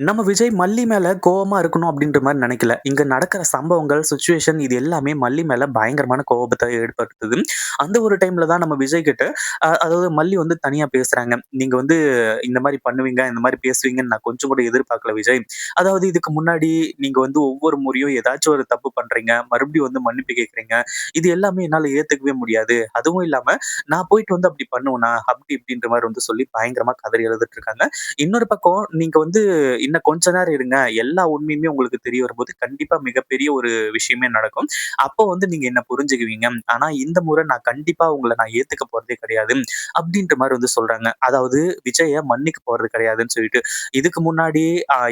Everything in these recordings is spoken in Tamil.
நம்ம விஜய் மல்லி மேல கோவமா இருக்கணும் அப்படின்ற மாரி நெனைக்கல. இங்க நடக்கிற சம்பவங்கள், சிச்சுவேஷன் இது எல்லாமே மல்லி மேல பயங்கரமான கோபத்த ஏற்படுத்துது. அந்த ஒரு டைம்ல தான் நம்ம விஜய் கிட்ட அதாவது மல்லி வந்து தனியா பேசுறாங்க. "நீங்க வந்து இந்த மாரி பண்ணுவீங்க, இந்த மாரி பேசுவீங்கன்னு நான் கொஞ்சம் கூட எதிர்பார்க்கல விஜய். அதாவது இதுக்கு முன்னாடி நீங்க வந்து ஒவ்வொரு முறையும் ஏதாச்சும் ஒரு தப்பு பண்றீங்க. மறுபடியும் வந்து மன்னிப்பு கேட்கிறீங்க. இது எல்லாமே என்னால ஏத்துக்கவே முடியாது. அதுவும் இல்லாம நான் போயிட்டு வந்து அப்படி பண்ணுவேனா? அப்படி இப்படின்ற மாரி வந்து சொல்லி பயங்கரமா கதறி அழுதுட்டு இருக்காங்க. இன்னொரு பக்கம் நீங்க வந்து இன்னும் கொஞ்ச நேரம் இருங்க. எல்லா உண்மையுமே உங்களுக்கு தெரிய வரும்போது, கண்டிப்பா மிகப்பெரிய ஒரு விஷயமே நடக்கும். அப்போ வந்து நீங்க என்ன புரிஞ்சுக்குவீங்க. ஆனா இந்த முறை நான் கண்டிப்பா உங்கள நான் ஏத்துக்க போறதே கிடையாது. அப்படின்ற மாரி வந்து சொல்றாங்க. அதாவது விஜய மன்னிக்க போறது கிடையாதுன்னு சொல்லிட்டு. இதுக்கு முன்னாடி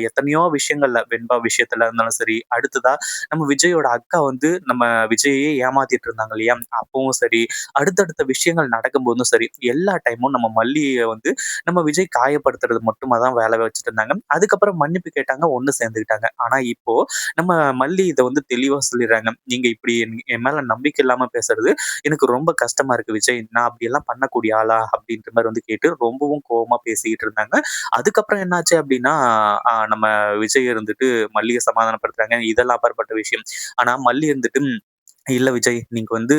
எத்தனையோ விஷயங்கள்ல வெண்பா விஷயத்துல இருந்தாலும் சரி, அடுத்ததா நம்ம விஜயோட அக்கா வந்து நம்ம விஜயையே ஏமாத்திட்டு இருந்தாங்க இல்லையா? அப்பவும் சரி, அடுத்தடுத்த விஷயங்கள் நடக்கும்போதும் சரி, எல்லா டைமும் நம்ம மல்லிய வந்து நம்ம விஜய் காயப்படுத்துறது மட்டுமா தான் வேலை வச்சுட்டு இருந்தாங்க. அதுக்கப்புறம் மன்னிப்பு கேட்டாங்க, ஒண்ணு சேர்ந்துக்கிட்டாங்க. ஆனா இப்போ நம்ம மல்லி இத வந்து தெளிவா சொல்லிடுறாங்க. "நீங்க இப்படி என் மேல நம்பிக்கை இல்லாம பேசுறது எனக்கு ரொம்ப கஷ்டமா இருக்கு விஜய். நான் அப்படியெல்லாம் பண்ணக்கூடிய ஆளா?" அப்படின்ற மாரி வந்து கேட்டு ரொம்பவும் கோவமா பேசிக்கிட்டு இருந்தாங்க. அதுக்கப்புறம் என்னாச்சு அப்படின்னா, நம்ம விஜய் இருந்துட்டு மல்லிய சமாதானப்படுத்துறாங்க. இதெல்லாம் அப்பாற்பட்ட விஷயம். ஆனா மல்லி இருந்துட்டு இல்ல விஜய். நீங்க வந்து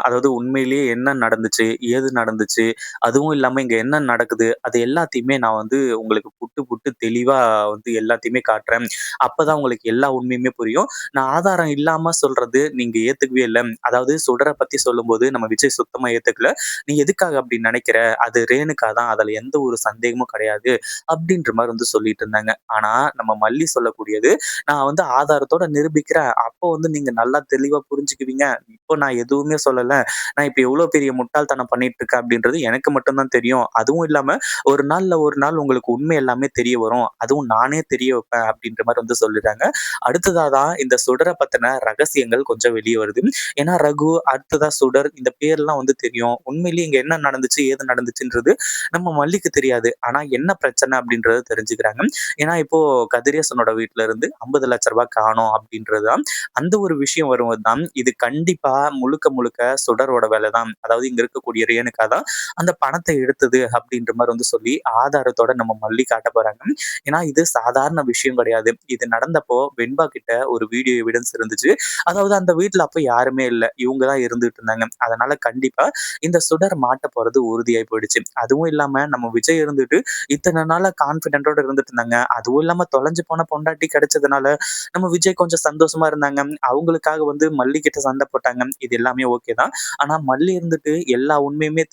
அதாவது உண்மையிலேயே என்ன நடந்துச்சு? ஏது நடந்துச்சு? அதுவும் இல்லாம இங்க என்ன நடக்குது? அது எல்லாத்தையுமே நான் வந்து உங்களுக்கு புட்டு புட்டு தெளிவா வந்து எல்லாத்தையுமே காட்டுறேன். அப்பதான் உங்களுக்கு எல்லா உண்மையுமே புரியும். நான் ஆதாரம் இல்லாம சொல்றது நீங்க ஏத்துக்கவே இல்ல. அதாவது சுடர பத்தி சொல்லும்போது நம்ம விஜய் சுத்தமா ஏத்துக்கல. "நீ எதுக்காக அப்படி நெனைக்கிற? அது ரேணுகா தான். அதுல எந்த ஒரு சந்தேகமும் கிடையாது." அப்படின்ற மாரி வந்து சொல்லிட்டு இருந்தாங்க. ஆனா நம்ம மல்லி சொல்லக்கூடியது, "நான் வந்து ஆதாரத்தோட நிரூபிக்கிறேன். அப்போ வந்து நீங்க நல்லா தெளிவா புரிஞ்சுக்குவீங்க. இப்போ நான் எதுவுமே சொல்லல. நான் இப்ப எவ்வளோ பெரிய முட்டாள்தனம் பண்ணிட்டு இருக்கேன் அப்படின்றது எனக்கு மட்டும் தான் தெரியும். அதுவும் இல்லாம ஒரு நாள்ல ஒரு நாள் உங்களுக்கு உண்மை எல்லாமே தெரிய வரும். அதுவும் நானே தெரிய வைப்பேன் அப்படின்ற மாரி வந்து சொல்லிட்டாங்க. அடுத்ததா தான் இந்த சுடர பத்தின ரகசியங்கள் கொஞ்சம் வெளிய வருது. ஏன்னா ரகு, அடுத்ததா சுடர் இந்த பேர்லாம் வந்து தெரியும். உண்மையிலேயே இங்க என்ன நடந்துச்சு, ஏது நடந்துச்சுன்றது நம்ம மல்லிக்கு தெரியாது. ஆனா என்ன பிரச்சனை அப்படின்றத தெரிஞ்சுக்கிறாங்க. ஏன்னா இப்போ கதிரேசனோட வீட்ல இருந்து ரூ. 50,00,000 காணோம் அப்படின்றது தான் அந்த ஒரு விஷயம் வரும்போது தான், இது கண்டிப்பா முழுக்க முழுக்க சுடரோட வேலை தான். அதாவது இங்க இருக்கக்கூடிய ரேணுகா தான் அந்த பணத்த எடுத்தது அப்படின்ற மாரி வந்து சொல்லி ஆதாரத்தோட நம்ம மல்லி காட்டப் போறாங்க. ஏன்னா இது சாதாரண விஷயம் கிடையாது. இது நடந்தப்போ வெண்பா கிட்ட ஒரு வீடியோ எவிடன்ஸ் இருந்துச்சு. அதாவது அந்த வீட்ல அப்ப யாருமே இல்ல. இவங்க தான் இருந்துட்டு இருந்தாங்க. அதனால கண்டிப்பா இந்த சுடர் மாட்டப் போறது உறுதியாயி போயிடுச்சு. அதுவும் இல்லாம நம்ம விஜய் இருந்துட்டு இத்தன நாளா கான்ஃபிடென்ட்டோட இருந்துட்டு இருந்தாங்க. அதுவும் இல்லாம தொலைஞ்சு போன பொண்டாட்டி கிடைச்சதுனால நம்ம விஜய் கொஞ்சம் சந்தோஷமா இருந்தாங்க. அவங்களுக்காக வந்து மல்லி கிட்ட சண்டை போட்டாங்க. இது எல்லாமே ஓகே தான். ஆனா மல்லி இருந்துட்டு எல்லா உண்மையுமே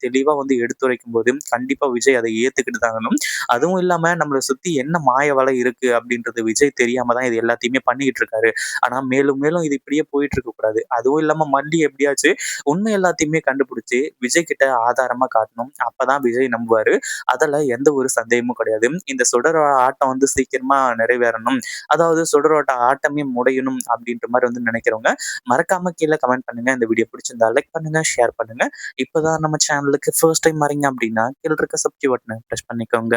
தெளிவா வந்து எடுத்துரைக்கும்போது, கண்டிப்பா விஜய் அதை ஏத்துக்கிட்டு தான் ஆகணும். அதுவும் இல்லாம நம்மள சுத்தி என்ன மாய வலை இருக்கு அப்படின்றது விஜய் தெரியாம தான் இது எல்லாத்தையுமே பண்ணிக்கிட்டு இருக்காரு. ஆனா மேலும் மேலும் இது இப்படியே போயிட்டு இருக்கக்கூடாது. அதுவும் இல்லாம மல்லி எப்படியாச்சு உண்மை எல்லாத்தையுமே கண்டுபிடிச்சு விஜய் கிட்ட ஆதாரமா காட்டணும். அப்பதான் விஜய் நம்புவாரு. அதுல எந்த ஒரு சந்தேகமும் கிடையாது. இந்த சுடரோட ஆட்டம் வந்து சீக்கிரமா நிறைவேறணும். அதாவது சுடரோட ஆட்டமே முடியணும் அப்படின்ற மாரி வந்து நினைக்கிறவங்க, மறக்காம கீழ கமெண்ட் பண்ணுங்க. இந்த வீடியோ பிடிச்சிருந்தா லைக் பண்ணுங்க, ஷேர் பண்ணுங்க. இப்பதான் நம்ம சேனலுக்கு ஃபர்ஸ்ட் டைம் வரீங்க அப்படின்னா, கீழ இருக்க சப்ஸ்கிரைப் பட்டன பிரஸ் பண்ணிக்கோங்க.